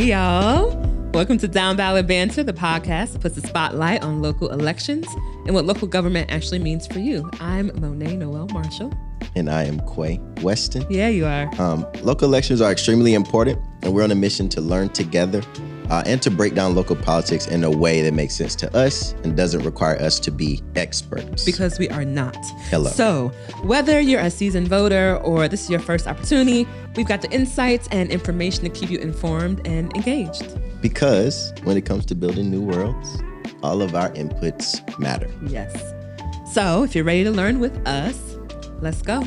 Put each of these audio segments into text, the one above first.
Hey, y'all. Welcome to Down Ballot Banter, the podcast that puts a spotlight on local elections and what local government actually means for you. I'm Monet Noel Marshall. And I am Quay Weston. Yeah, you are. Local elections are extremely important, and we're on a mission to learn together and to break down local politics in a way that makes sense to us and doesn't require us to be experts. Because we are not. Hello. So, whether you're a seasoned voter or this is your first opportunity, we've got the insights and information to keep you informed and engaged. Because when it comes to building new worlds, all of our inputs matter. Yes. So, if you're ready to learn with us, let's go.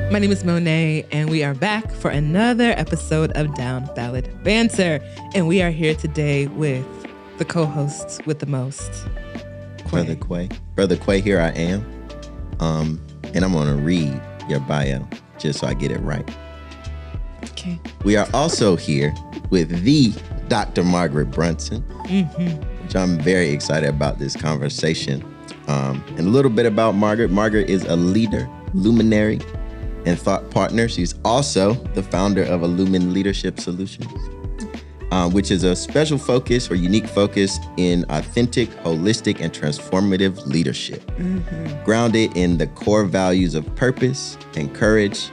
My name is Monet, and we are back for another episode of Down Ballot Banter. And we are here today with the co-host with the most, Brother Quay. Brother Quay, here I am. And I'm going to read your bio just so I get it right. Okay. We are also here with the Dr. Margaret Brunson, which I'm very excited about this conversation. And a little bit about Margaret. Margaret is a leader, luminary, and thought partner. She's also the founder of Illumin Leadership Solutions, which is a special focus or unique focus in authentic, holistic, and transformative leadership, grounded in the core values of purpose and courage,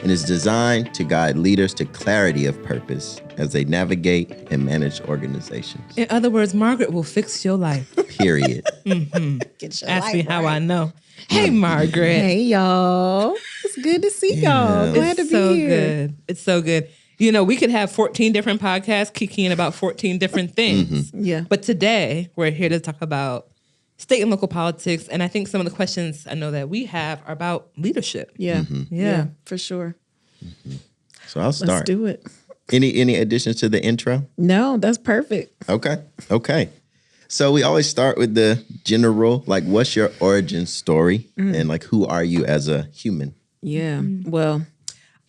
and is designed to guide leaders to clarity of purpose as they navigate and manage organizations. In other words, Margaret will fix your life. Period. Ask me how I know. Hey, Margaret. Hey, y'all. It's good to see y'all. Glad to be so here. Good. It's so good. You know, we could have 14 different podcasts kikiing about 14 different things. Yeah. But today, we're here to talk about state and local politics. And I think some of the questions I know that we have are about leadership. Yeah. Yeah, for sure. So I'll start. Let's do it. Any additions to the intro? No, that's perfect. Okay. So we always start with the general, like, what's your origin story? And like, who are you as a human? Yeah. Well,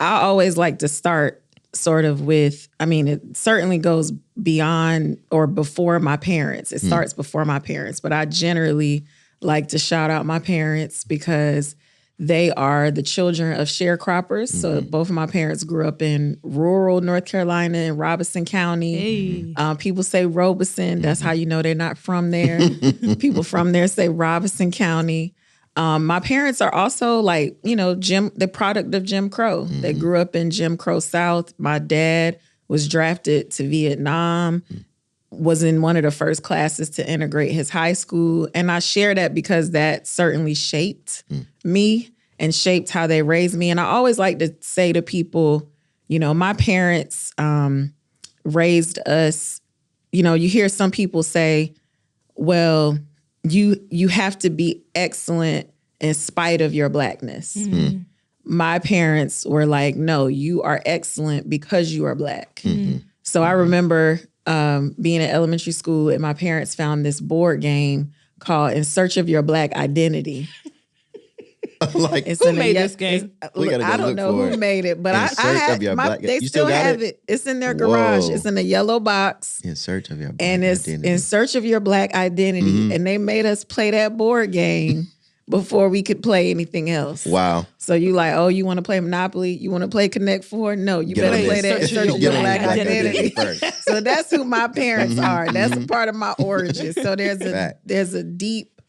I always like to start sort of with, it certainly goes beyond or before my parents. It starts before my parents, but I generally like to shout out my parents because they are the children of sharecroppers. So both of my parents grew up in rural North Carolina in Robeson County. Hey. People say Robeson. That's how you know they're not from there. People from there say Robeson County. My parents are also the product of Jim Crow. They grew up in Jim Crow South. My dad was drafted to Vietnam, was in one of the first classes to integrate his high school. And I share that because that certainly shaped me and shaped how they raised me. And I always like to say to people, my parents raised us, you hear some people say, well, you have to be excellent in spite of your Blackness. My parents were like, no, you are excellent because you are Black. So I remember being in elementary school and my parents found this board game called In Search of Your Black Identity. Who made this game? I don't know who made it, but they still have it. It's in their garage. Whoa. It's in a yellow box. In Search of Your Black And it's Identity. In Search of Your Black Identity. And they made us play that board game before we could play anything else. Wow. So you you want to play Monopoly? You want to play Connect Four? No, you better play that Search of Your Black Identity. first. So that's who my parents are. That's a part of my origin. So there's a deep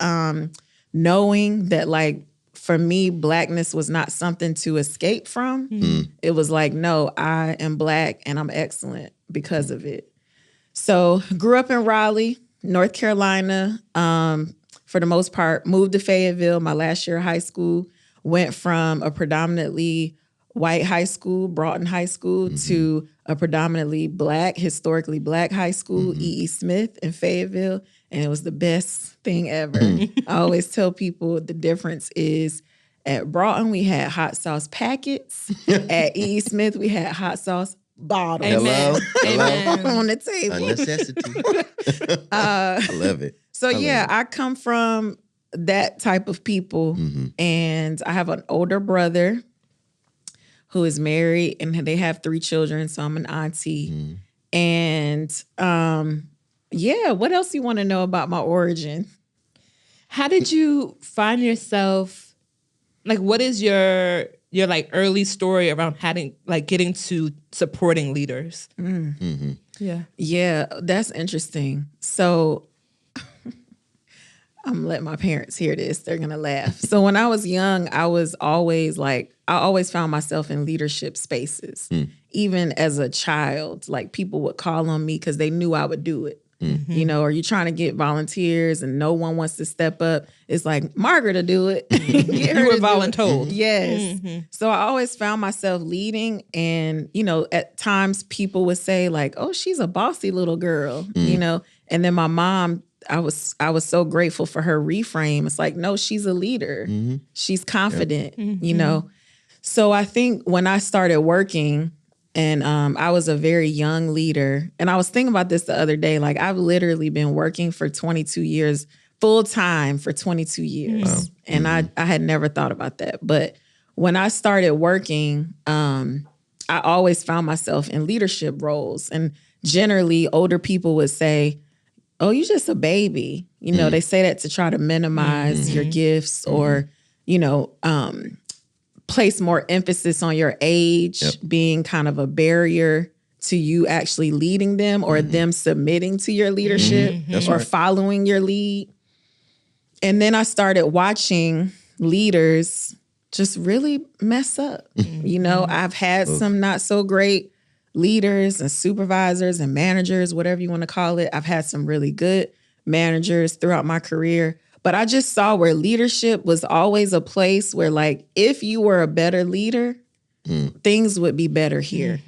knowing that for me, Blackness was not something to escape from. It was no, I am Black and I'm excellent because of it. So grew up in Raleigh, North Carolina. For the most part, moved to Fayetteville my last year of high school, went from a predominantly white high school, Broughton High School, to a predominantly historically Black high school, E.E. Smith in Fayetteville. And it was the best thing ever. I always tell people the difference is at Broughton, we had hot sauce packets. At E.E. Smith, we had hot sauce bottles. Amen. Amen. On the table. A necessity. I love it. So I come from that type of people. And I have an older brother who is married and they have 3 children. So I'm an auntie. And what else do you want to know about my origin? How did you find yourself, what is your your like early story around having like getting to supporting leaders. Yeah. Yeah, that's interesting. So I'm gonna let my parents hear this. They're gonna laugh. So when I was young, I was always like, I always found myself in leadership spaces. Even as a child, like people would call on me because they knew I would do it. You know, or you're trying to get volunteers and no one wants to step up. It's like, Margaret will do it. You were voluntold. Yes. So I always found myself leading. And, you know, at times people would say like, oh, she's a bossy little girl, you know? And then my mom, I was so grateful for her reframe. It's like, no, she's a leader. She's confident, you know? So I think when I started working, and I was a very young leader. And I was thinking about this the other day. Like, I've literally been working for 22 years, full time for 22 years. Wow. And I had never thought about that. But when I started working, I always found myself in leadership roles. And generally, older people would say, oh, you're just a baby. You know, they say that to try to minimize your gifts or, you know, place more emphasis on your age being kind of a barrier to you actually leading them or them submitting to your leadership or following your lead. And then I started watching leaders just really mess up. You know, I've had some not so great leaders and supervisors and managers, whatever you want to call it. I've had some really good managers throughout my career. But I just saw where leadership was always a place where, like, if you were a better leader, things would be better here.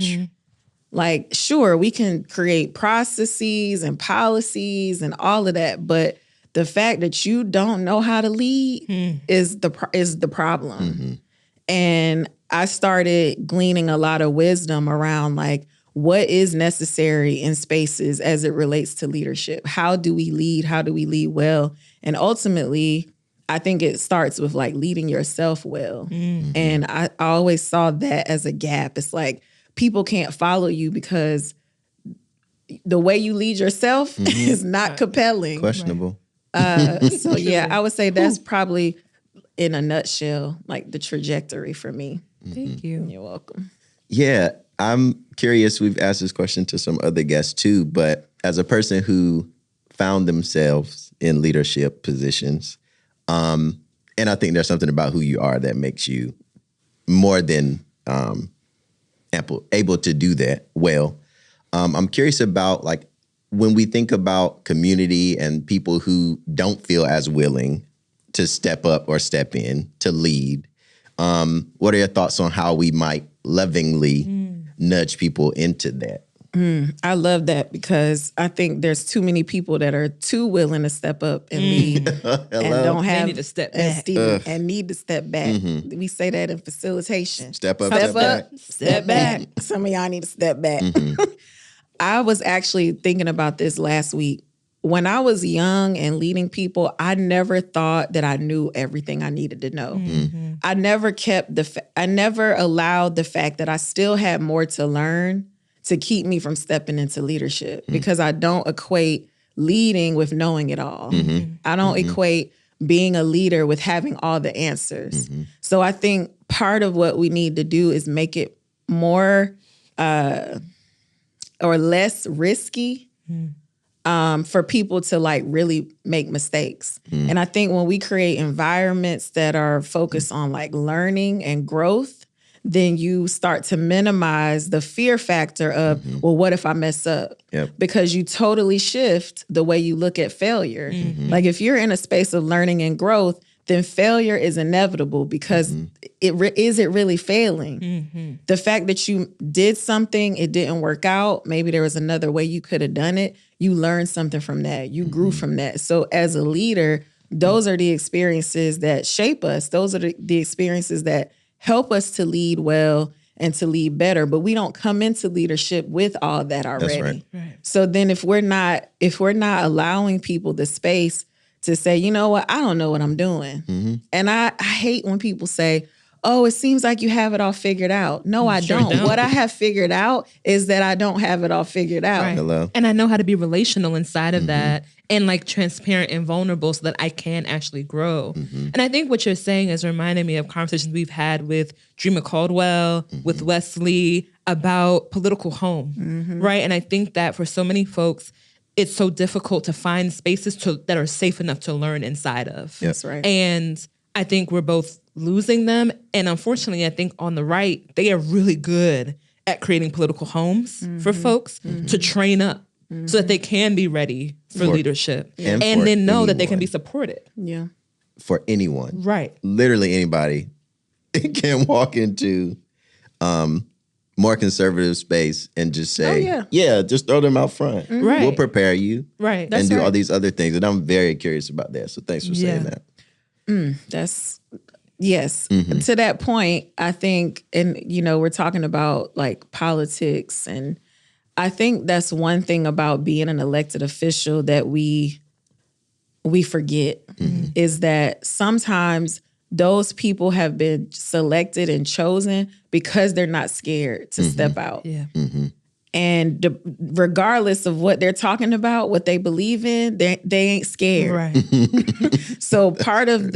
Like, sure, we can create processes and policies and all of that, but the fact that you don't know how to lead is the problem. And I started gleaning a lot of wisdom around, like, what is necessary in spaces as it relates to leadership? How do we lead? How do we lead well? And ultimately, I think it starts with like leading yourself well. And I always saw that as a gap. It's like people can't follow you because the way you lead yourself is not compelling. Questionable. So yeah, I would say that's probably in a nutshell, like the trajectory for me. Thank you. You're welcome. Yeah, I'm curious. We've asked this question to some other guests too, but as a person who found themselves in leadership positions, and I think there's something about who you are that makes you more than able to do that well. I'm curious about, like, when we think about community and people who don't feel as willing to step up or step in to lead, what are your thoughts on how we might lovingly nudge people into that? I love that because I think there's too many people that are too willing to step up and lead and don't have They need to step back. and need to step back. We say that in facilitation. Step up, Step back. Some of y'all need to step back. I was actually thinking about this last week. When I was young and leading people, I never thought that I knew everything I needed to know. I never I never allowed the fact that I still had more to learn to keep me from stepping into leadership because I don't equate leading with knowing it all. I don't equate being a leader with having all the answers. So I think part of what we need to do is make it more or less risky for people to like really make mistakes. And I think when we create environments that are focused on like learning and growth, then you start to minimize the fear factor of, well, what if I mess up? Because you totally shift the way you look at failure. Like if you're in a space of learning and growth, then failure is inevitable because is it really failing? The fact that you did something, it didn't work out, maybe there was another way you could have done it, you learned something from that, you grew from that. So as a leader, those are the experiences that shape us. Those are the experiences that help us to lead well and to lead better, but we don't come into leadership with all that already. Right. So then if we're not allowing people the space to say, you know what, I don't know what I'm doing. And I hate when people say, oh, it seems like you have it all figured out. No, I Sure don't. don't. What I have figured out is that I don't have it all figured out. Right. Hello. And I know how to be relational inside of that and like transparent and vulnerable so that I can actually grow. And I think what you're saying is reminding me of conversations we've had with Dreamer Caldwell, with Wesley about political home, right? And I think that for so many folks, it's so difficult to find spaces that are safe enough to learn inside of. That's right. And I think we're both losing them. And unfortunately, I think on the right, they are really good at creating political homes for folks to train up so that they can be ready for leadership And and for then know that they can anyone. be supported. Yeah. For anyone. Right. Literally anybody can walk into more conservative space and just say, just throw them out front. Right. We'll prepare you Right. and do right. all these other things. And I'm very curious about that. So thanks for saying that. That's yes. To that point, I think, and we're talking about like politics, and I think that's one thing about being an elected official that we forget is that sometimes those people have been selected and chosen because they're not scared to step out. Yeah. And regardless of what they're talking about, what they believe in, they ain't scared. Right. So part of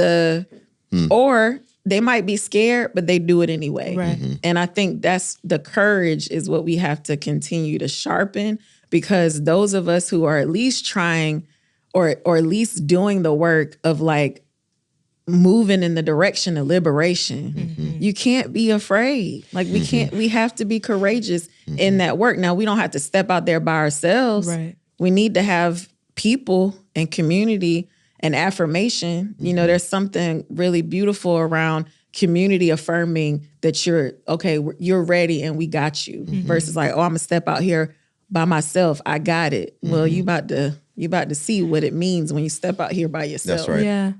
or they might be scared, but they do it anyway. Right. And I think that's the courage is what we have to continue to sharpen, because those of us who are at least trying or at least doing the work of like moving in the direction of liberation, you can't be afraid. Like we have to be courageous in that work. Now, we don't have to step out there by ourselves. Right. We need to have people and community and affirmation. There's something really beautiful around community affirming that you're ready and we got you, versus like, oh, I'm gonna step out here by myself. I got it. Well, you about to see what it means when you step out here by yourself. That's right. Yeah.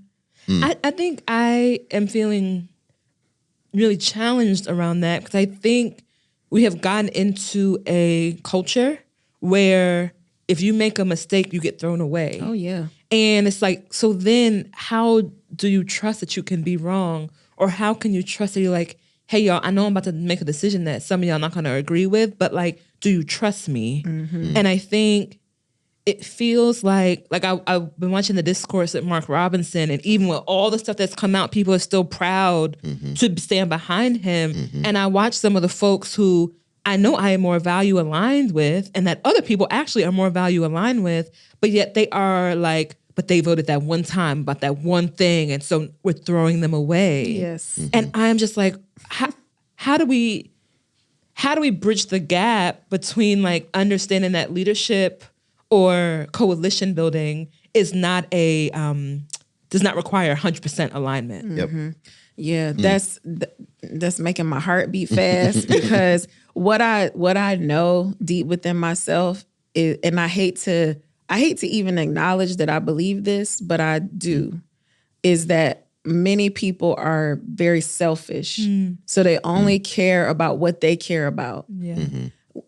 I think I am feeling really challenged around that because I think we have gotten into a culture where if you make a mistake, you get thrown away. Oh yeah. And it's like, so then how do you trust that you can be wrong? Or how can you trust that you're like, hey, y'all, I know I'm about to make a decision that some of y'all not going to agree with, but like, do you trust me? And I think it feels like I've been watching the discourse at Mark Robinson, and even with all the stuff that's come out, people are still proud to stand behind him. And I watch some of the folks who I know I am more value aligned with, and that other people actually are more value aligned with, but yet they are like, but they voted that one time about that one thing, and so we're throwing them away. Yes. And I'm just like, how do we bridge the gap between like understanding that leadership or coalition building is not does not require 100% alignment. Yep. Yeah, that's making my heart beat fast because what I know deep within myself is, and I hate to even acknowledge that I believe this, but I do, is that many people are very selfish. So they only care about what they care about. Yeah.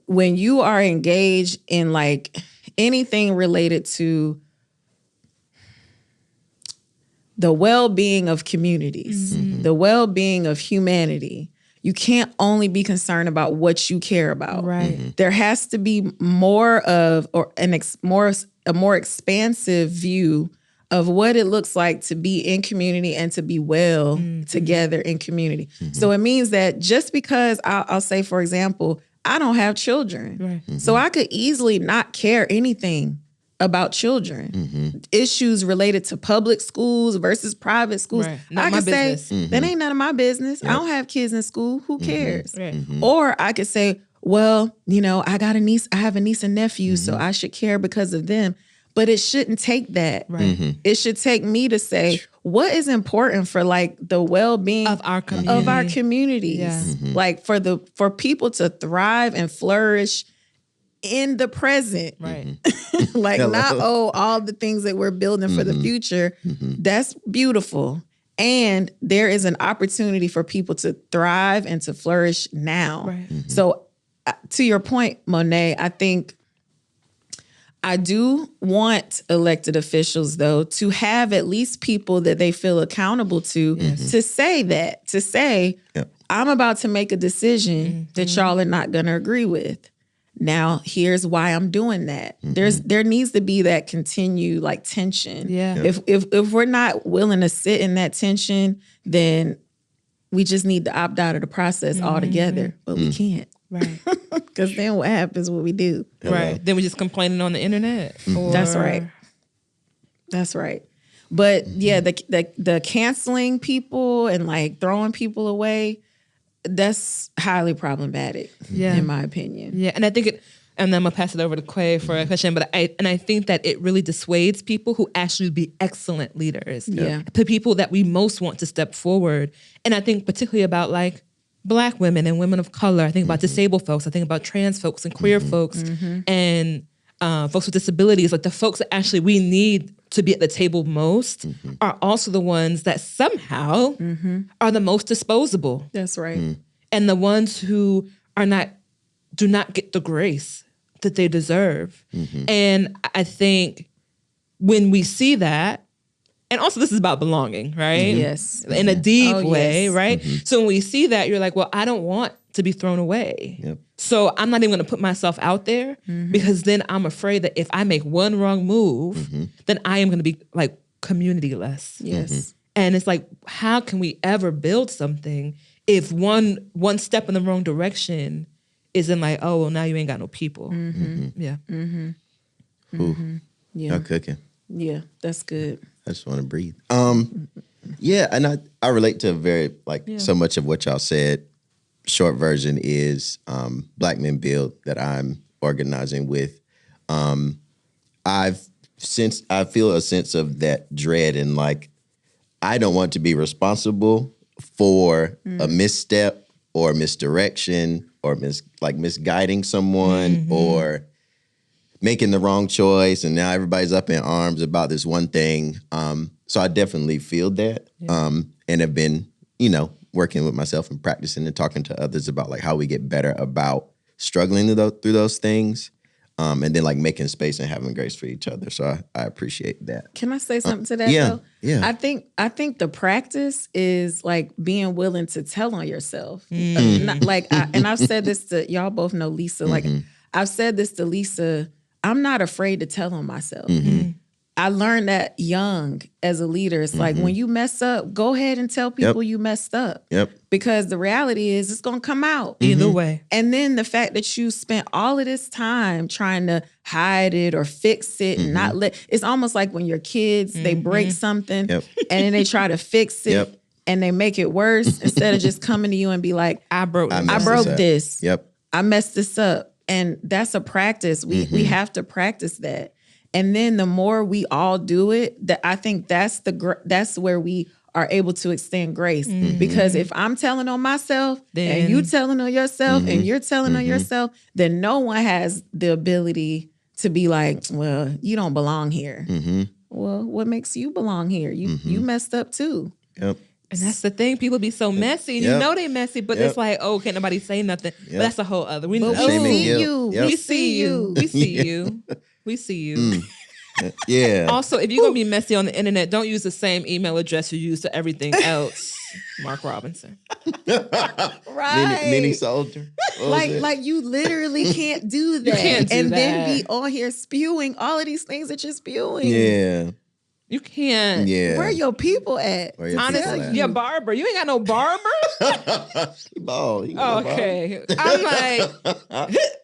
When you are engaged in like anything related to the well-being of communities, the well-being of humanity, you can't only be concerned about what you care about. Right. There has to be more of a more expansive view of what it looks like to be in community and to be well together in community. So it means that just because I'll say, for example, I don't have children. Right. So I could easily not care anything about children. Issues related to public schools versus private schools. Right. Not I my could say, business. that ain't none of my business. I don't have kids in school. Who cares? Right. Or I could say, well, I have a niece and nephew, so I should care because of them. But it shouldn't take that. Right. It should take me to say, what is important for like the well-being Of our community. of our communities? Yeah. Like for people to thrive and flourish in the present. Right. Like Hello. not all the things that we're building for the future. That's beautiful. And there is an opportunity for people to thrive and to flourish now. Right. So to your point, Monet, I think I do want elected officials, though, to have at least people that they feel accountable to say that, to say, I'm about to make a decision that y'all are not going to agree with. Now, here's why I'm doing that. There needs to be that continued like tension. Yeah. If we're not willing to sit in that tension, then we just need to opt out of the process altogether. But we can't. Right. Because then what happens when we do? Right. Then we're just complaining on the internet. That's right. That's right. But yeah, the canceling people and like throwing people away, that's highly problematic, in my opinion. Yeah, and I think and then I'm gonna pass it over to Quay for a question. But I think that it really dissuades people who actually be excellent leaders. Yeah. The people that we most want to step forward. And I think particularly about like Black women and women of color. I think about disabled folks. I think about trans folks and queer folks and folks with disabilities. Like the folks that actually we need to be at the table most are also the ones that somehow are the most disposable. That's right. And the ones who do not get the grace that they deserve. And I think when we see that, and also this is about belonging, right? Yes. In a deep way, yes. right? So when we see that, you're like, well, I don't want to be thrown away. Yep. So I'm not even going to put myself out there because then I'm afraid that if I make one wrong move, then I am going to be like community-less. Yes. And it's like, how can we ever build something if one step in the wrong direction isn't like, oh, well, now you ain't got no people. Yeah. Ooh, Yeah. y'all cooking. Yeah, that's good. I just want to breathe. Yeah, and I relate to very so much of what y'all said. Short version is Black Men Build that I'm organizing with. I feel a sense of that dread and like I don't want to be responsible for a misstep or misdirection or misguiding someone or making the wrong choice, and now everybody's up in arms about this one thing. So I definitely feel that, and have been, working with myself and practicing and talking to others about like how we get better about struggling through those things, and then like making space and having grace for each other. So I appreciate that. Can I say something to that? Yeah, though? yeah. I think the practice is like being willing to tell on yourself. And I've said this to y'all both know Lisa. Like I've said this to Lisa. I'm not afraid to tell on myself. I learned that young as a leader. It's like when you mess up, go ahead and tell people you messed up. Yep. Because the reality is it's going to come out. Either way. And then the fact that you spent all of this time trying to hide it or fix it and not it's almost like when your kids, they break something and then they try to fix it and they make it worse instead of just coming to you and be like, I broke this. Yep. I messed this up. And that's a practice. We have to practice that. And then the more we all do it, I think that's where we are able to extend grace. Because if I'm telling on myself and you telling on yourself and you're telling on yourself, then no one has the ability to be like, well, you don't belong here. Well, what makes you belong here? You messed up too. Yep. And that's the thing. People be so messy. And you know they messy, but it's like, oh, can't nobody say nothing. But that's a whole other. We see you. We see you. We see you. We see you. Yeah. Also, if you're going to be messy on the internet, don't use the same email address you use to everything else. Mark Robinson. Right. Mini soldier. Like you literally can't do that. Then be on here spewing all of these things that you're spewing. Yeah. You can't. Yeah. Where your people at? Honestly, your barber. You ain't got no barber? He bald. Okay. I'm like,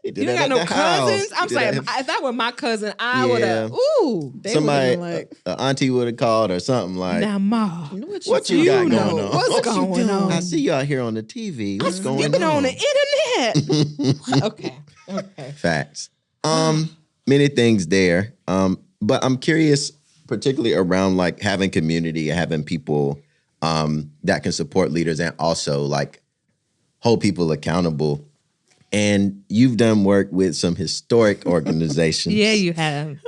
you ain't got no cousins? I'm saying, if that were my cousin, I would have, somebody, like, auntie would have called or something like, now, Ma, what you got going on? What's going on? I see you out here on the TV. What's going on? You've been on the internet. Okay. Facts. Many things there. But I'm curious, particularly around like having community and having people that can support leaders and also like hold people accountable. And you've done work with some historic organizations. Yeah, you have.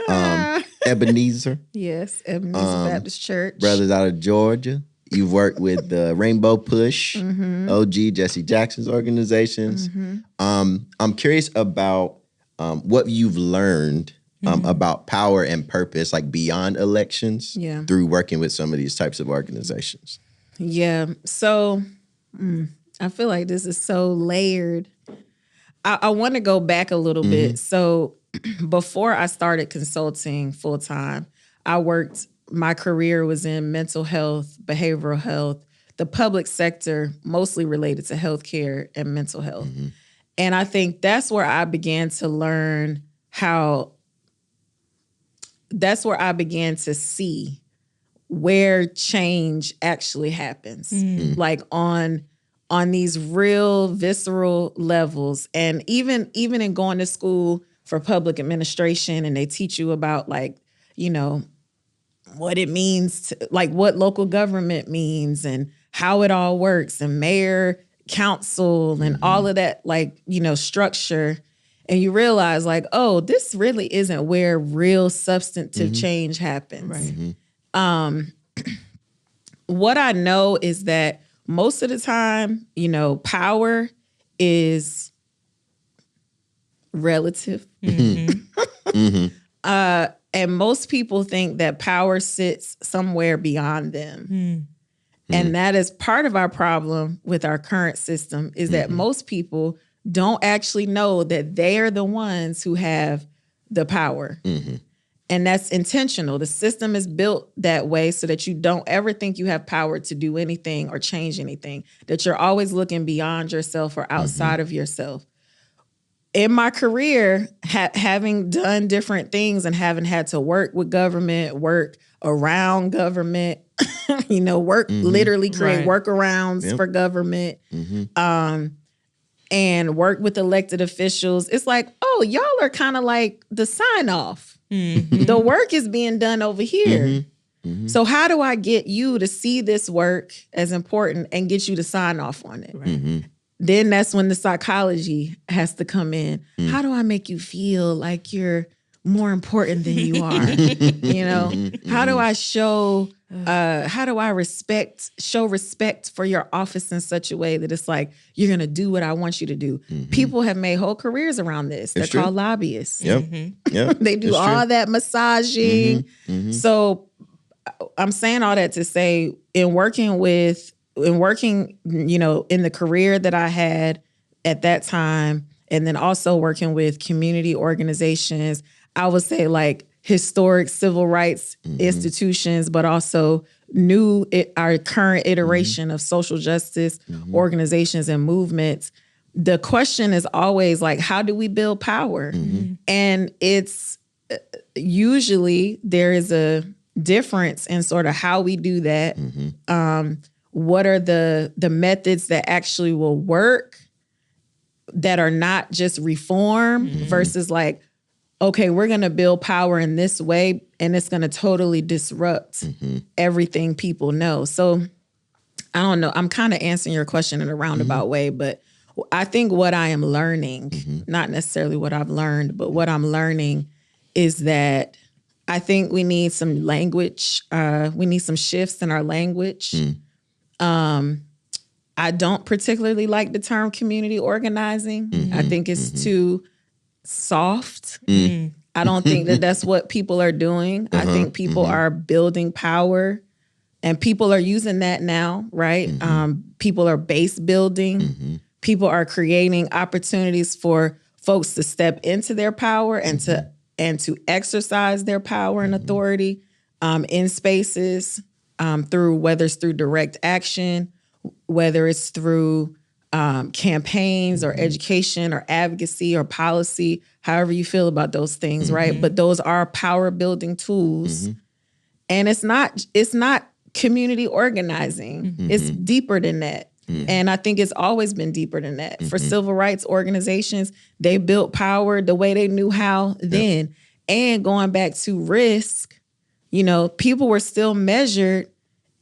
Ebenezer. Yes, Ebenezer Baptist Church. Brothers out of Georgia. You've worked with the Rainbow Push, OG, Jesse Jackson's organizations. I'm curious about what you've learned about power and purpose, like beyond elections, Yeah. through working with some of these types of organizations? Yeah. So I feel like this is so layered. I want to go back a little bit. So before I started consulting full time, my career was in mental health, behavioral health, the public sector, mostly related to healthcare and mental health. And I think that's where I began to learn that's where I began to see where change actually happens, like on these real visceral levels. And even in going to school for public administration, and they teach you about like, what it means to, like what local government means and how it all works, and mayor, council, and all of that, like, structure. And you realize like, oh, this really isn't where real substantive change happens. Right. What I know is that most of the time, power is relative. And most people think that power sits somewhere beyond them. And that is part of our problem with our current system, is that most people don't actually know that they are the ones who have the power. And that's intentional. The system is built that way so that you don't ever think you have power to do anything or change anything, that you're always looking beyond yourself or outside of yourself. In my career, having done different things and having had to work with government, work around government, literally create workarounds for government, and work with elected officials, it's like, oh, y'all are kind of like the sign off. The work is being done over here. So how do I get you to see this work as important and get you to sign off on it? Then that's when the psychology has to come in. How do I make you feel like you're more important than you are? How do I show respect for your office in such a way that it's like, you're going to do what I want you to do. People have made whole careers around this. They're called lobbyists. Yep. They do all that massaging. So I'm saying all that to say, in working, in the career that I had at that time, and then also working with community organizations, I would say like historic civil rights institutions, but also our current iteration of social justice organizations and movements. The question is always like, how do we build power? And it's usually there is a difference in sort of how we do that. What are the methods that actually will work, that are not just reform, versus like, okay, we're going to build power in this way, and it's going to totally disrupt everything people know. So I don't know. I'm kind of answering your question in a roundabout way, but I think what I am learning, not necessarily what I've learned, but what I'm learning is that I think we need some language. We need some shifts in our language. I don't particularly like the term community organizing. I think it's too soft. I don't think that that's what people are doing. I think people are building power, and people are using that now, right? People are base building. People are creating opportunities for folks to step into their power and to exercise their power and authority in spaces, whether it's through direct action, whether it's through campaigns or education or advocacy or policy, however you feel about those things, right? But those are power building tools. And it's not community organizing. It's deeper than that. And I think it's always been deeper than that. For civil rights organizations, they built power the way they knew how then. And going back to risk, people were still measured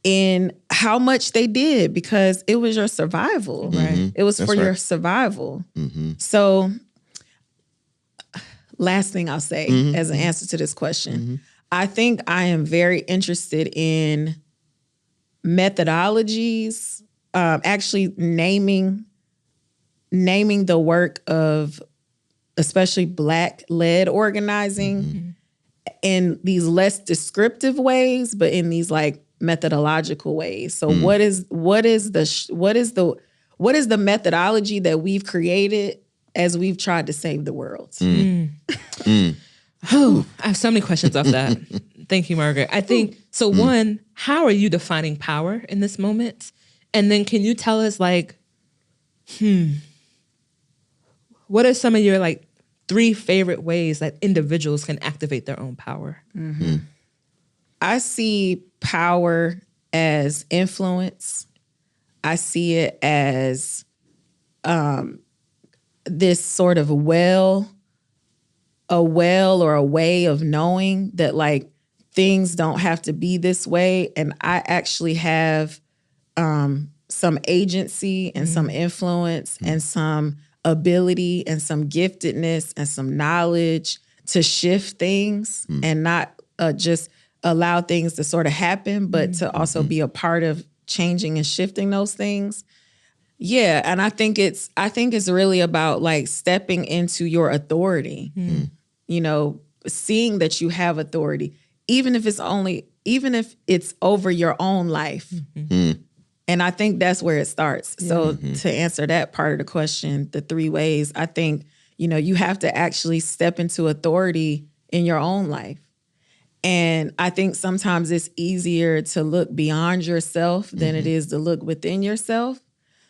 in how much they did because it was your survival. Right? It was for your survival. So last thing I'll say as an answer to this question, I think I am very interested in methodologies, actually naming the work of especially Black-led organizing in these less descriptive ways, but in these like methodological ways. So what is the methodology that we've created as we've tried to save the world? Oh, I have so many questions off that. Thank you, Margaret. I think, so one, how are you defining power in this moment? And then can you tell us like, what are some of your like 3 favorite ways that individuals can activate their own power? I see power as influence. I see it as this sort of a well or a way of knowing that like things don't have to be this way. And I actually have some agency and some influence and some ability and some giftedness and some knowledge to shift things and not just allow things to sort of happen, but to also be a part of changing and shifting those things. Yeah, and I think it's really about like stepping into your authority. You know, seeing that you have authority, even if it's over your own life. And I think that's where it starts. So to answer that part of the question, the 3 ways, I think, you know, you have to actually step into authority in your own life. And I think sometimes it's easier to look beyond yourself than it is to look within yourself.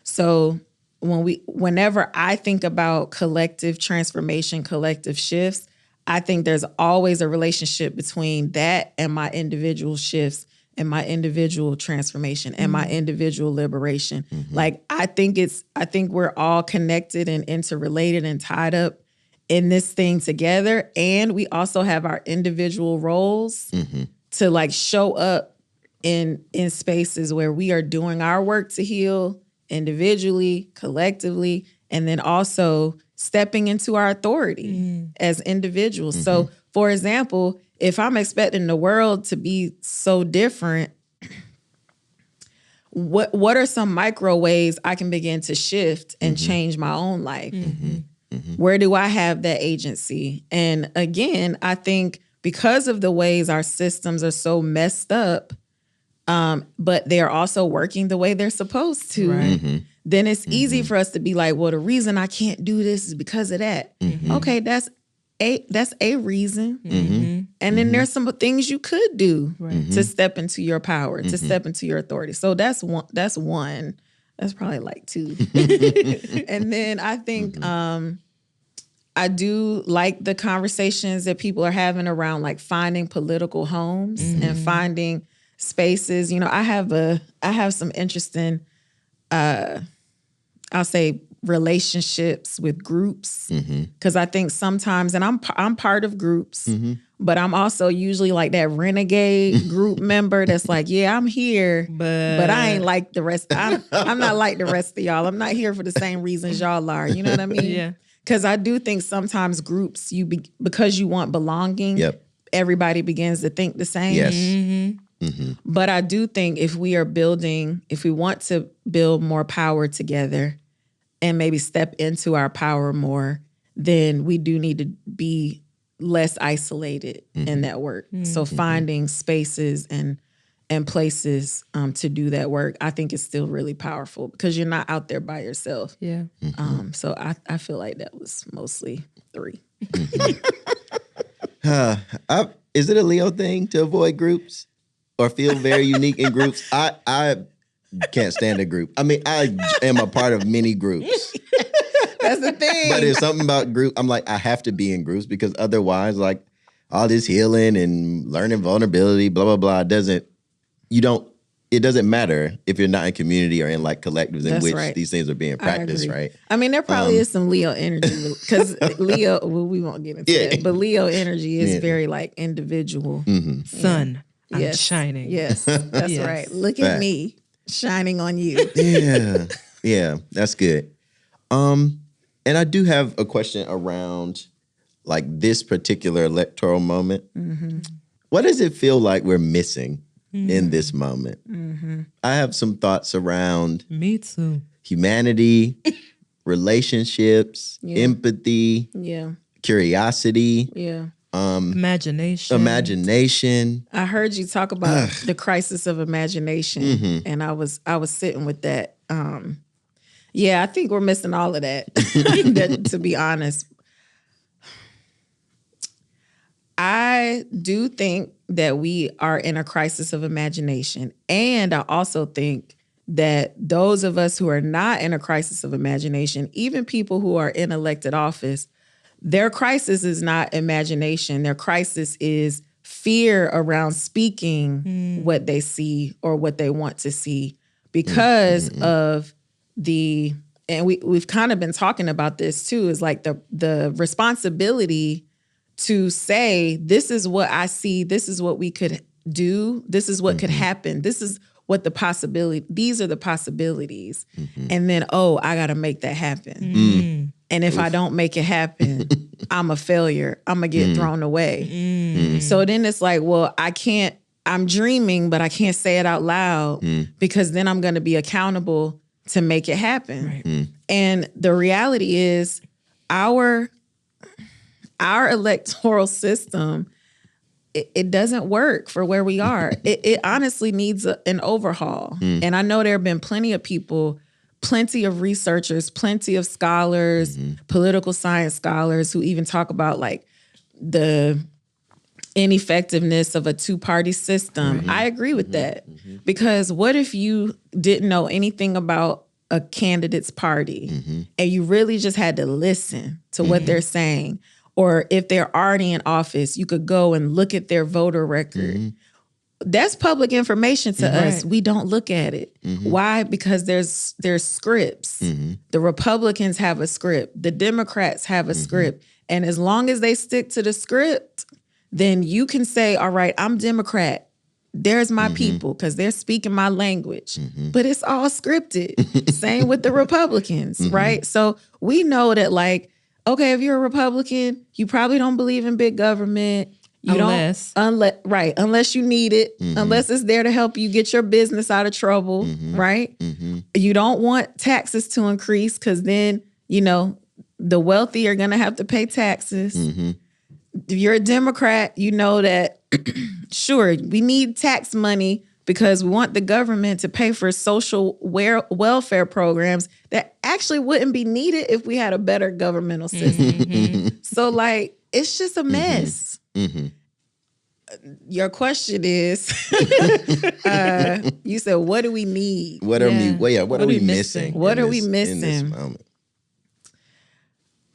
So whenever I think about collective transformation, collective shifts, I think there's always a relationship between that and my individual shifts and my individual transformation and my individual liberation. Like, I think we're all connected and interrelated and tied up in this thing together. And we also have our individual roles to like show up in spaces where we are doing our work to heal individually, collectively, and then also stepping into our authority as individuals. So, for example, if I'm expecting the world to be so different, what are some micro ways I can begin to shift and change my own life? Where do I have that agency? And again, I think because of the ways our systems are so messed up, but they're also working the way they're supposed to, then it's easy for us to be like, well, the reason I can't do this is because of that. Okay, that's a reason. And then there's some things you could do to step into your power, to step into your authority. So that's one. That's probably like 2. And then I think I do like the conversations that people are having around like finding political homes and finding spaces. You know, I have some interesting, I'll say, relationships with groups, because I think sometimes, and I'm part of groups, but I'm also usually like that renegade group member that's like, yeah, I'm here, but I ain't like the rest. I'm not like the rest of y'all. I'm not here for the same reasons y'all are. You know what I mean? Yeah. Because I do think sometimes groups, because you want belonging, everybody begins to think the same. Yes. But I do think if we want to build more power together and maybe step into our power more, then we do need to be less isolated in that work. So finding spaces and places to do that work, I think is still really powerful because you're not out there by yourself. Yeah. So I feel like that was mostly 3. Is it a Leo thing to avoid groups or feel very unique in groups? I can't stand a group. I mean, I am a part of many groups. That's the thing. But there's something about group. I'm like, I have to be in groups because otherwise, like, all this healing and learning vulnerability, blah, blah, blah, it doesn't matter if you're not in community or in like collectives in which these things are being practiced, right? I mean, there probably is some Leo energy because Leo, well, we won't get into that, but Leo energy is very like individual. Sun, I'm shining. Yes, that's right. Look at me shining on you. Yeah, that's good. And I do have a question around like this particular electoral moment. What does it feel like we're missing in this moment? I have some thoughts around Me too. humanity, relationships, empathy, curiosity. Imagination. I heard you talk about the crisis of imagination, and I was sitting with that. Yeah, I think we're missing all of that. To be honest, I do think that we are in a crisis of imagination, and I also think that those of us who are not in a crisis of imagination, even people who are in elected office, their crisis is not imagination. Their crisis is fear around speaking what they see or what they want to see because of and we've kind of been talking about this too, is like the responsibility to say, this is what I see, this is what we could do, this is what could happen, this is what these are the possibilities. And then, I got to make that happen. And if I don't make it happen, I'm a failure. I'm going to get thrown away. So then it's like, well, I'm dreaming, but I can't say it out loud because then I'm going to be accountable to make it happen. Right. And the reality is our electoral system, it doesn't work for where we are. It honestly needs an overhaul. And I know there have been plenty of people, plenty of researchers, plenty of scholars, political science scholars who even talk about like the ineffectiveness of a two-party system. I agree with that. Because what if you didn't know anything about a candidate's party and you really just had to listen to what they're saying? Or if they're already in office, you could go and look at their voter record. That's public information to us. We don't look at it. Why? Because there's scripts. The Republicans have a script. The Democrats have a script. And as long as they stick to the script, then you can say, all right, I'm Democrat. There's my people because they're speaking my language. But it's all scripted. Same with the Republicans, right? So we know that like, okay, if you're a Republican, you probably don't believe in big government. Unless you need it, unless it's there to help you get your business out of trouble, right? You don't want taxes to increase because then, the wealthy are going to have to pay taxes. If you're a Democrat, you know that, sure, we need tax money because we want the government to pay for social welfare programs that actually wouldn't be needed if we had a better governmental system. So, like, it's just a mess. Your question is, you said, what do we need? What are we missing? What are we missing? In this moment?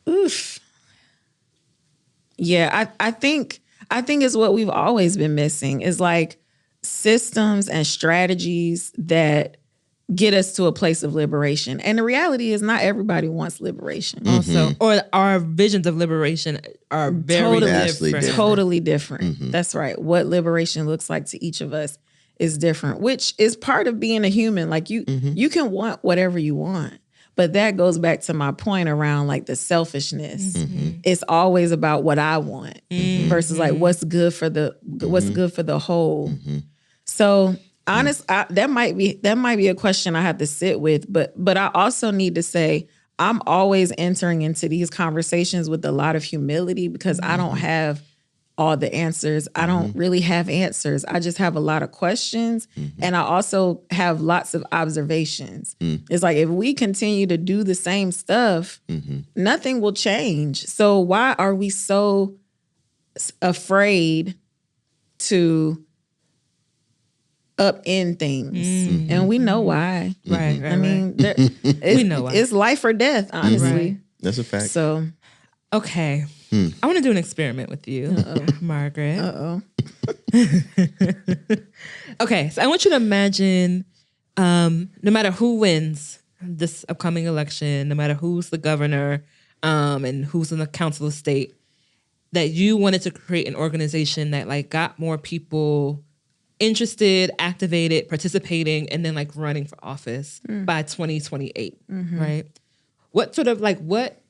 Oof. Yeah, I think it's what we've always been missing is like systems and strategies that get us to a place of liberation. And the reality is not everybody wants liberation. Also, or our visions of liberation are very different. Totally different. That's right. What liberation looks like to each of us is different, which is part of being a human. Like you can want whatever you want. But that goes back to my point around like the selfishness. It's always about what I want versus like what's good for the whole. So that might be a question I have to sit with, but I also need to say I'm always entering into these conversations with a lot of humility because I don't have all the answers. I don't really have answers. I just have a lot of questions and I also have lots of observations. It's like if we continue to do the same stuff, nothing will change. So why are we so afraid to upend things? And we know why. Right. I mean, we know why. It's life or death, honestly. Right. That's a fact. So, okay. I want to do an experiment with you, Margaret. Okay, so I want you to imagine, no matter who wins this upcoming election, no matter who's the governor and who's in the council of state, that you wanted to create an organization that like got more people interested, activated, participating, and then like running for office by 2028, right? What sort of like what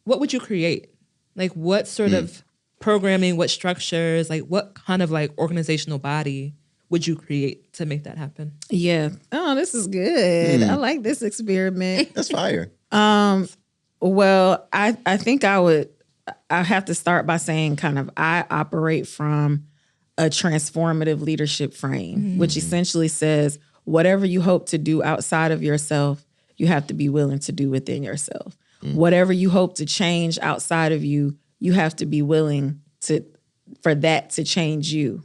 would you create? Like what sort of programming, what structures, like what kind of like organizational body would you create to make that happen? Yeah. Oh, this is good. I like this experiment. That's fire. Well, I think I I have to start by saying kind of I operate from a transformative leadership frame, which essentially says whatever you hope to do outside of yourself, you have to be willing to do within yourself. Whatever you hope to change outside of you, you have to be willing for that to change you.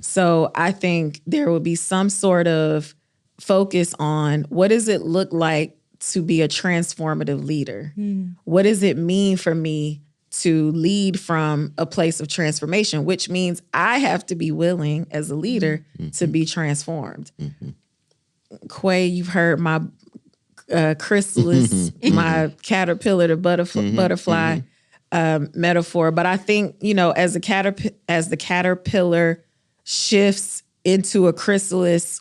So I think there will be some sort of focus on what does it look like to be a transformative leader? What does it mean for me to lead from a place of transformation, which means I have to be willing as a leader to be transformed. Quay, you've heard my chrysalis, my caterpillar to butterfly metaphor. But I think, as the caterpillar shifts into a chrysalis,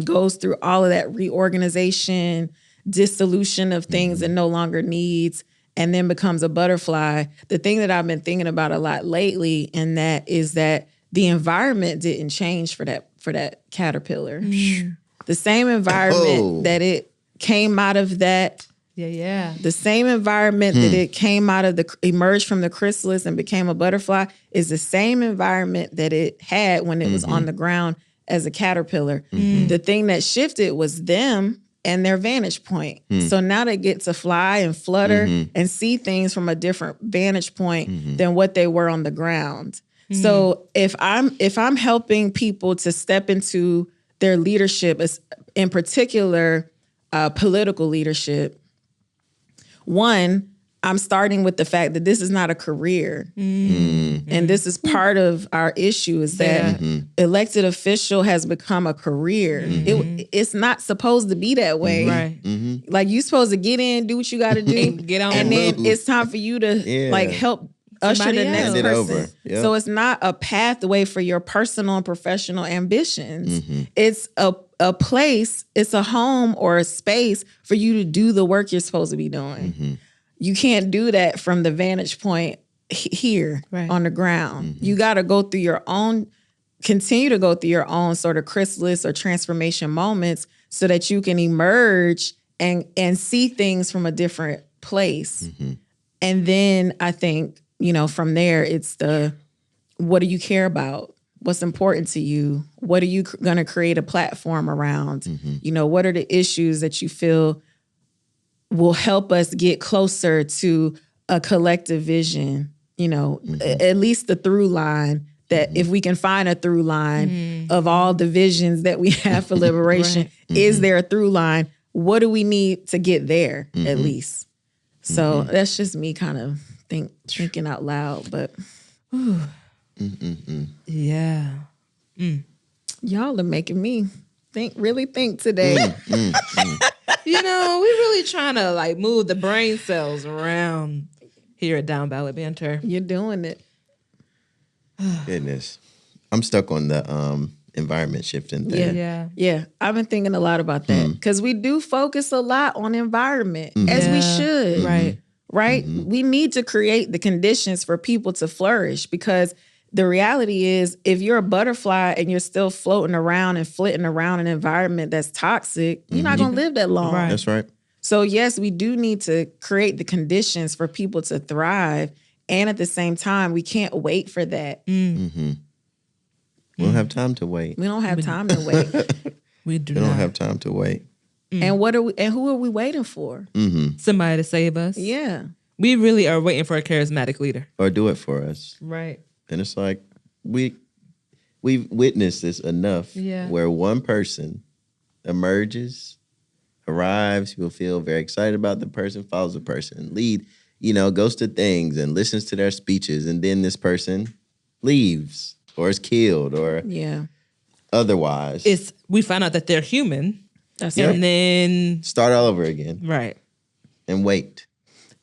goes through all of that reorganization, dissolution of things it no longer needs, and then becomes a butterfly. The thing that I've been thinking about a lot lately in that is that the environment didn't change for that caterpillar. The same environment that it came out of that. Yeah. The same environment that it came out of emerged from the chrysalis and became a butterfly is the same environment that it had when it was on the ground as a caterpillar. The thing that shifted was them and their vantage point. So now they get to fly and flutter and see things from a different vantage point than what they were on the ground. So if I'm helping people to step into their leadership, in particular political leadership, one, I'm starting with the fact that this is not a career. And this is part of our issue is that elected official has become a career. It's not supposed to be that way. Right. Like you're supposed to get in, do what you got to do. Get on and with then it's time for you to help usher the next Hand it person. over. Yep. So it's not a pathway for your personal and professional ambitions. It's a place, it's a home or a space for you to do the work you're supposed to be doing. You can't do that from the vantage point here on the ground. You got to go through continue to go through your own sort of chrysalis or transformation moments so that you can emerge and see things from a different place. And then I think, from there, it's what do you care about? What's important to you? What are you going to create a platform around? What are the issues that you feel will help us get closer to a collective vision? At least the through line that if we can find a through line of all the visions that we have for liberation, is there a through line? What do we need to get there at least? So that's just me kind of thinking out loud, but yeah. Y'all are making me really think today. We really trying to move the brain cells around here at Down Ballot Banter. You're doing it. Goodness. I'm stuck on the environment shifting thing. Yeah. I've been thinking a lot about that because we do focus a lot on environment as we should. Right? We need to create the conditions for people to flourish because the reality is if you're a butterfly and you're still floating around and flitting around an environment that's toxic, you're not going to live that long. Right. That's right. So yes, we do need to create the conditions for people to thrive. And at the same time, we can't wait for that. We don't have time to wait. We don't have time to wait. We don't have time to wait. And who are we waiting for? Somebody to save us. Yeah. We really are waiting for a charismatic leader. Or do it for us. Right. And it's like we've witnessed this enough where one person emerges, arrives, people feel very excited about the person, follows the person, goes to things and listens to their speeches, and then this person leaves or is killed or otherwise. We find out that they're human. That's and right. then start all over again. Right. And wait.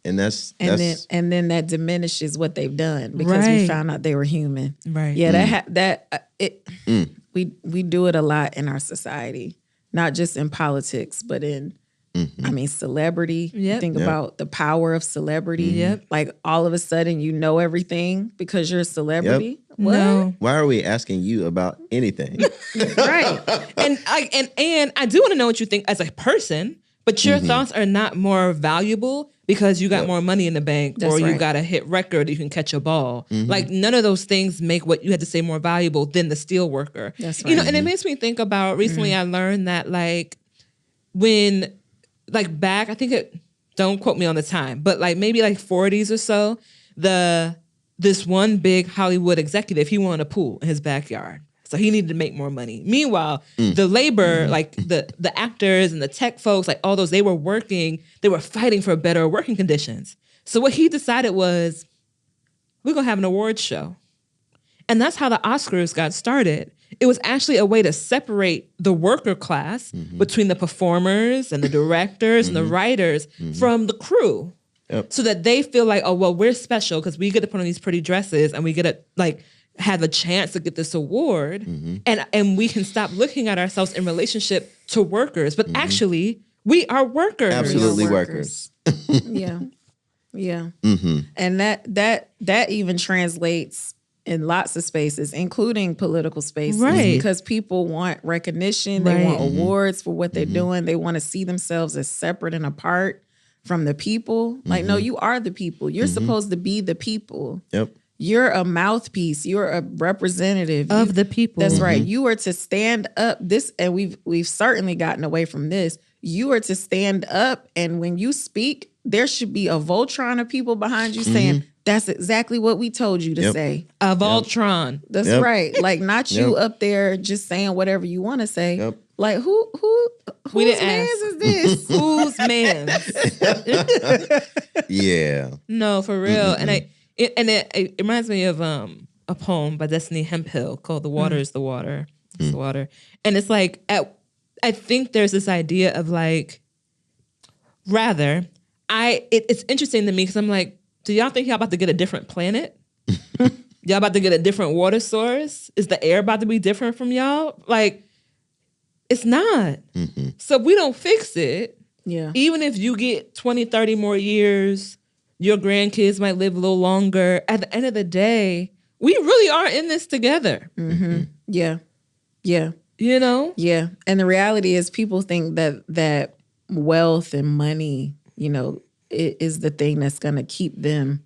And then that diminishes what they've done because we found out they were human. Right. Yeah, we do it a lot in our society, not just in politics, but in celebrity. Yep. Think about the power of celebrity. Yep. Like all of a sudden you know everything because you're a celebrity. Yep. What? No. Why are we asking you about anything? Right. And I do want to know what you think as a person, but your thoughts are not more valuable because you got more money in the bank, That's or you right. got a hit record, you can catch a ball. Like none of those things make what you had to say more valuable than the steel worker. That's You know, right. and it makes me think about recently I learned that like when like back, I think don't quote me on the time, but like maybe like 40s or so, this one big Hollywood executive, he wanted a pool in his backyard. So he needed to make more money. Meanwhile, the labor, like the actors and the tech folks, like all those, they were fighting for better working conditions. So what he decided was, we're gonna have an awards show. And that's how the Oscars got started. It was actually a way to separate the worker class between the performers and the directors and the writers from the crew. Yep. So that they feel like, oh, well, we're special because we get to put on these pretty dresses and we get to like have a chance to get this award. And we can stop looking at ourselves in relationship to workers. But actually, we are workers. Absolutely We are workers. Yeah. Yeah. And that even translates in lots of spaces, including political spaces. Right. Because people want recognition. They want awards for what they're doing. They want to see themselves as separate and apart from the people. Like, no, you are the people. You're supposed to be the people. Yep. You're a mouthpiece. You're a representative Of the people. That's right. You are to stand up. This, and we've certainly gotten away from this. You are to stand up, and when you speak, there should be a Voltron of people behind you saying, "That's exactly what we told you to say." A Voltron. That's right. Like, not you up there just saying whatever you want to say. Yep. Like, We whose didn't man's ask. is this? Whose man? Yeah. No, for real. And it reminds me of a poem by Destiny Hemphill called "The Water is the Water." It's the water. And it's like I think there's this idea of like, it's interesting to me because I'm like, do y'all think y'all about to get a different planet? Y'all about to get a different water source? Is the air about to be different from y'all? Like, it's not. So if we don't fix it, Yeah. even if you get 20, 30 more years, your grandkids might live a little longer. At the end of the day, we really are in this together. Yeah. Yeah. You know? Yeah. And the reality is people think that wealth and money, is the thing that's going to keep them,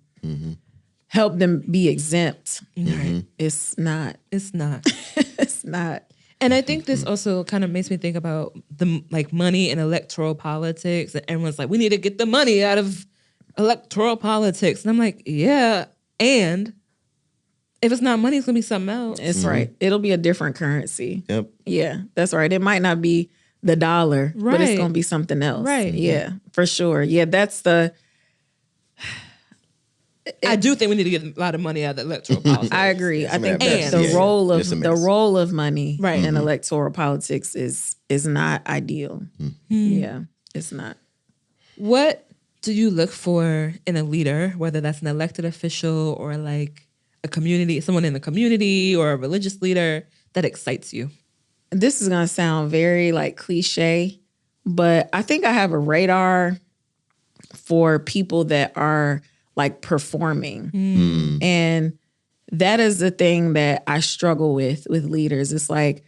help them be exempt. It's not. It's not. It's not. And I think this also kind of makes me think about the like money and electoral politics. And everyone's like, we need to get the money out of electoral politics. And I'm like, yeah. And if it's not money, it's gonna be something else. It's right. It'll be a different currency. Yep. Yeah, that's right. It might not be the dollar, but it's Right. going to be something else. Right. Yeah, for sure. Yeah, that's the... I do think we need to get a lot of money out of the electoral politics. I agree. I think mess. that Yeah, role It's a of mess. the role of money Right. in electoral politics is not ideal. Yeah, it's not. What do you look for in a leader, whether that's an elected official or like a community, someone in the community or a religious leader that excites you? This is going to sound very like cliche, but I think I have a radar for people that are like performing. And that is the thing that I struggle with leaders. It's like,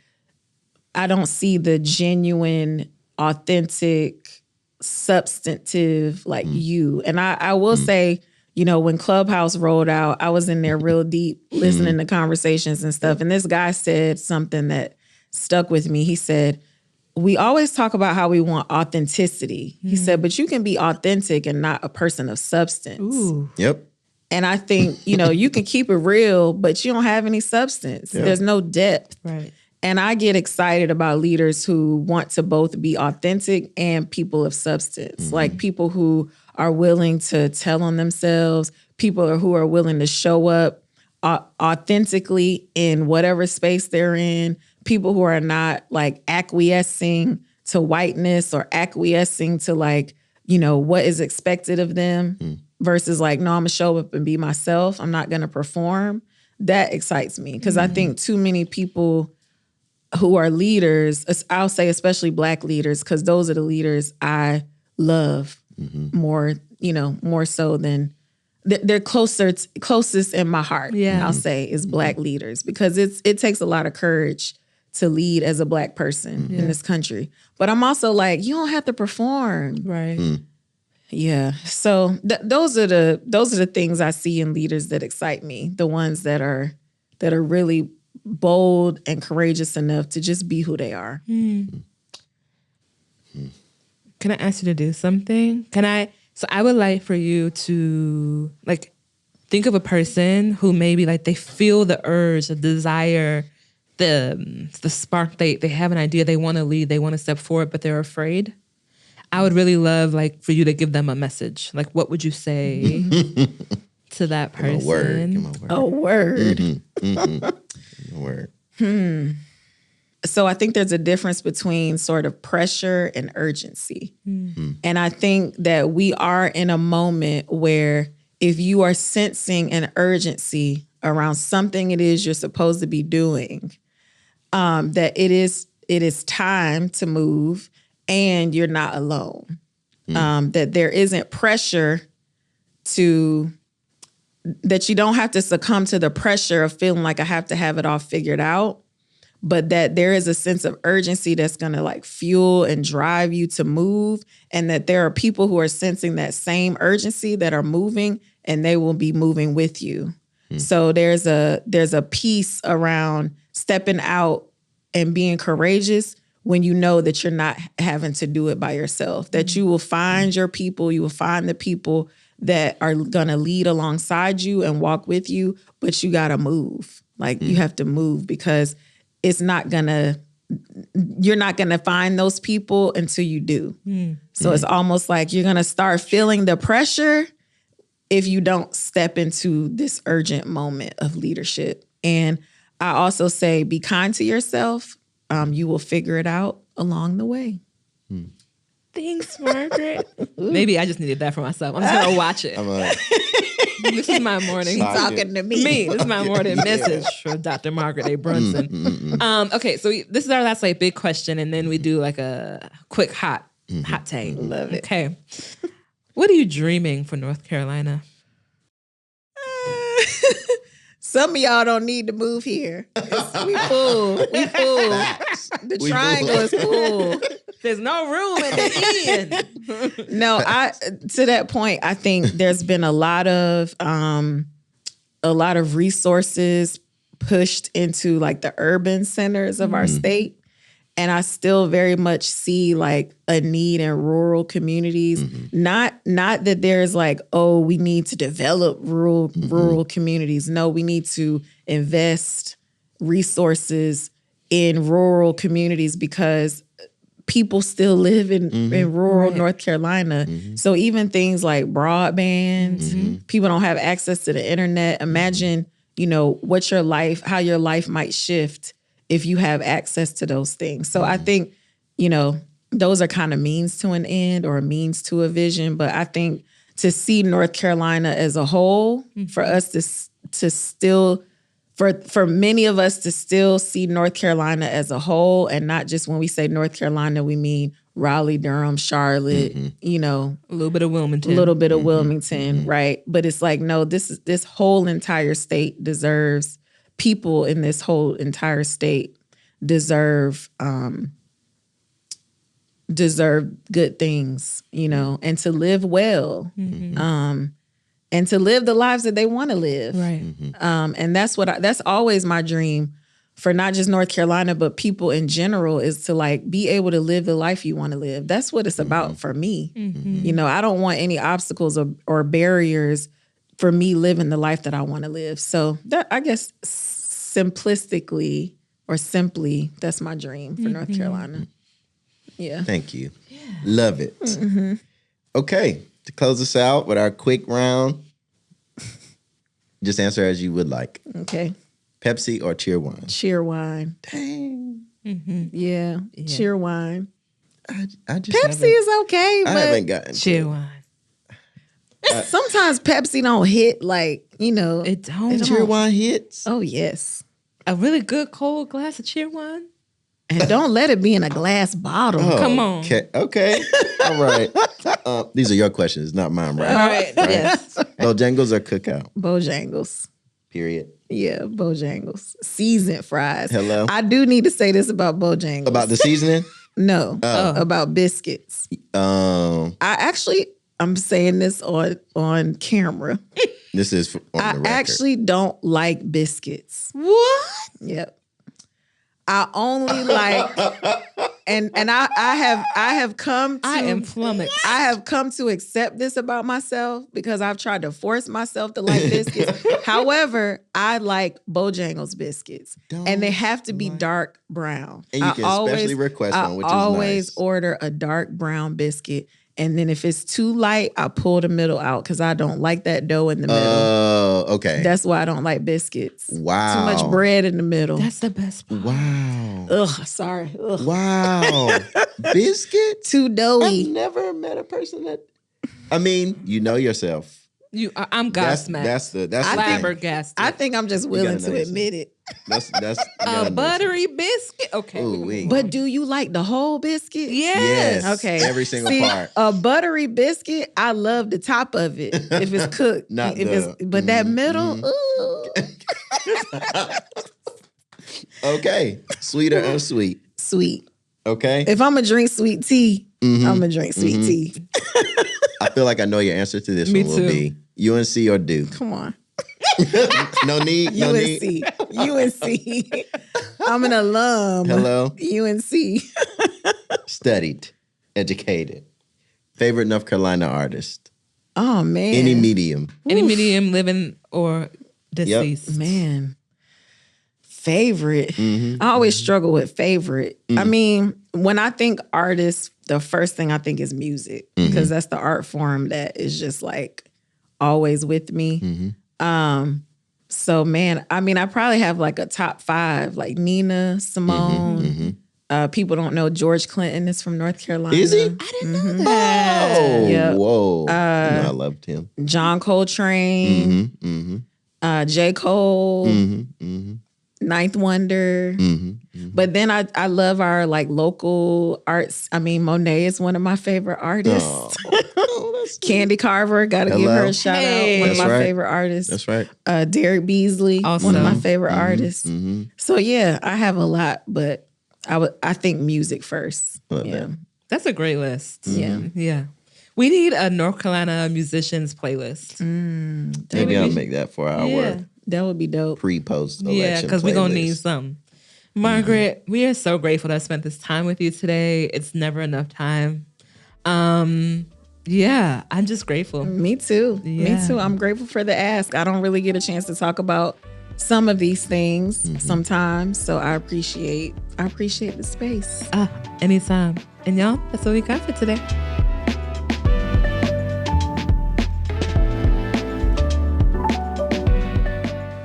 I don't see the genuine, authentic, substantive like you. And I will say, when Clubhouse rolled out, I was in there real deep listening to conversations and stuff. And this guy said something that stuck with me. He said, we always talk about how we want authenticity. He said, but you can be authentic and not a person of substance. Ooh. Yep. And I think, you can keep it real, but you don't have any substance. Yeah. There's no depth. Right. And I get excited about leaders who want to both be authentic and people of substance, like people who are willing to tell on themselves, people who are willing to show up authentically in whatever space they're in, people who are not like acquiescing to whiteness or acquiescing to like, what is expected of them versus like, no, I'm gonna show up and be myself. I'm not gonna perform. That excites me because I think too many people who are leaders, I'll say especially Black leaders, because those are the leaders I love more, more so than they're closest in my heart. Yeah. I'll say is Black leaders because it takes a lot of courage to lead as a Black person in this country. But I'm also like, you don't have to perform. Right. Yeah. So those are the things I see in leaders that excite me. The ones that are really bold and courageous enough to just be who they are. Can I ask you to do something? So I would like for you to like think of a person who maybe like they feel the urge, the desire, the spark. They have an idea, they want to lead, they want to step forward, but they're afraid. I would really love like for you to give them a message. Like, what would you say to that person? Give 'em a word. A word. A word. So I think there's a difference between sort of pressure and urgency. And I think that we are in a moment where if you are sensing an urgency around something it is you're supposed to be doing, that it is time to move and you're not alone. That there isn't pressure that you don't have to succumb to the pressure of feeling like I have to have it all figured out, but that there is a sense of urgency that's going to like fuel and drive you to move, and that there are people who are sensing that same urgency that are moving, and they will be moving with you. So there's a piece around stepping out and being courageous when you know that you're not having to do it by yourself, that you will find your people, you will find the people that are going to lead alongside you and walk with you, but you got to move. Like you have to move because you're not going to find those people until you do. So it's almost like you're going to start feeling the pressure if you don't step into this urgent moment of leadership. And I also say, be kind to yourself. You will figure it out along the way. Thanks, Margaret. Maybe I just needed that for myself. I'm just going to watch it. This is my morning. Talking to me. This is my morning message for Dr. Margaret A. Brunson. Okay, so this is our last like big question, and then we do like a quick hot take. Love it. Okay. What are you dreaming for North Carolina? Some of y'all don't need to move here. We full. The triangle is full. There's no room in the end. No, to that point, I think there's been a lot of resources pushed into like the urban centers of our state. And I still very much see like a need in rural communities. Not that there's like, oh, we need to develop rural communities. No, we need to invest resources in rural communities because people still live in rural North Carolina. So even things like broadband, people don't have access to the internet. Imagine, how your life might shift if you have access to those things. So I think, those are kind of means to an end or a means to a vision. But I think to see North Carolina as a whole, for us to still, for many of us to still see North Carolina as a whole, and not just when we say North Carolina, we mean Raleigh, Durham, Charlotte, a little bit of Wilmington. Right? But it's like, no, this whole entire state deserves, people in this whole entire state deserve good things, and to live well, and to live the lives that they want to live. Right. And that's always my dream for not just North Carolina, but people in general, is to like be able to live the life you want to live. That's what it's about for me. I don't want any obstacles or barriers for me living the life that I want to live. So that, I guess, simplistically or simply, that's my dream for North Carolina. Yeah. Thank you. Yeah. Love it. Okay. To close us out with our quick round, just answer as you would like. Okay. Pepsi or cheer wine? Cheer wine. Dang. Yeah. Cheer wine. I just Pepsi is okay, but I haven't gotten cheer wine. Sometimes Pepsi don't hit like, It don't. Cheer wine hits. Oh, yes. A really good cold glass of cheer wine. And don't let it be in a glass bottle. Oh, come on. Okay. All right. These are your questions, not mine, right? All right. Yes. Bojangles or Cookout? Bojangles. Period. Yeah, Bojangles. Seasoned fries. Hello? I do need to say this about Bojangles. About the seasoning? No, about biscuits. I I'm saying this on camera. This is on the I record. actually don't like biscuits. What? Yep. I only like, and I have come to, I am flummoxed. I have come to accept this about myself because I've tried to force myself to like biscuits. However, I like Bojangles biscuits, and they have to be dark brown. And you can especially request one, which is I always nice. order a dark brown biscuit. And then if it's too light, I pull the middle out because I don't like that dough in the middle. Oh, okay. That's why I don't like biscuits. Wow. Too much bread in the middle. That's the best part. Wow. Ugh, sorry. Ugh. Wow. Biscuit? Too doughy. I've never met a person that, I mean, you know yourself. I'm gobsmacked. That's the thing. Flabbergasted. I think I'm just willing to admit it. That's A buttery biscuit. Okay. Ooh-wee. But do you like the whole biscuit? Yes. Okay. Every single part. A buttery biscuit, I love the top of it if it's cooked. Not but that middle, ooh. Okay. Sweet or unsweet? Sweet. Okay. If I'm gonna drink sweet tea, I'm gonna drink sweet tea. I feel like I know your answer to this Me one will too. be UNC or Duke. Come on. No need. No need. UNC. I'm an alum. Hello. UNC. Studied. Educated. Favorite North Carolina artist? Oh man. Any medium. Any medium, living or deceased. Man. Favorite. I always struggle with favorite. I mean, when I think artist, the first thing I think is music because that's the art form that is just like always with me. So man, I mean, I probably have like a top 5, like Nina, Simone. People don't know George Clinton is from North Carolina. Is he? I didn't know that. Oh, Yep. whoa. You know, I loved him. John Coltrane, J. Cole, Ninth Wonder. But then I love our like local arts. I mean, Monet is one of my favorite artists. That's Candy Carver, gotta give her a shout out. One of That's my right. favorite artists. That's right. Derek Beasley, Also. one of my favorite artists. So yeah, I have a lot, but I think music first. Love Yeah. that. That's a great list. Yeah. Yeah. We need a North Carolina musicians playlist. Maybe I'll make that for our Yeah. That would be dope. pre-post election Yeah, because we're going to need playlist. some. Margaret, we are so grateful to have spent this time with you today. It's never enough time. Yeah, I'm just grateful. Me too. Me Yeah. too. I'm grateful for the ask. I don't really get a chance to talk about some of these things sometimes. So I appreciate the space. Anytime. And y'all, that's what we got for today.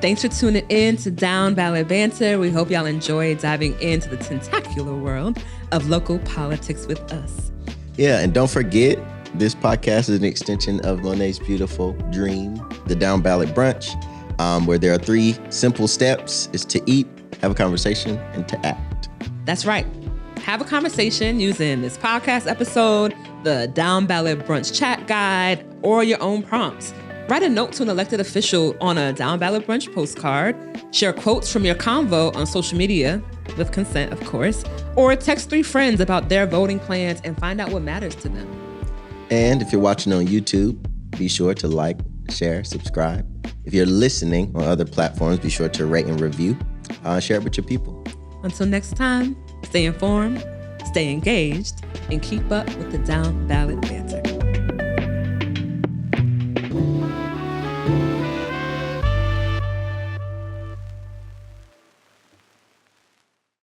Thanks for tuning in to Down Ballot Banter. We hope y'all enjoy diving into the tentacular world of local politics with us. Yeah, and don't forget, this podcast is an extension of Monet's beautiful dream, the Down Ballot Brunch, where there are 3 simple steps. It's to eat, have a conversation, and to act. That's right. Have a conversation using this podcast episode, the Down Ballot Brunch chat guide, or your own prompts. Write a note to an elected official on a Down Ballot Brunch postcard. Share quotes from your convo on social media, with consent, of course. Or text 3 friends about their voting plans and find out what matters to them. And if you're watching on YouTube, be sure to like, share, subscribe. If you're listening on other platforms, be sure to rate and review. Share it with your people. Until next time, stay informed, stay engaged, and keep up with the Down Ballot Banter.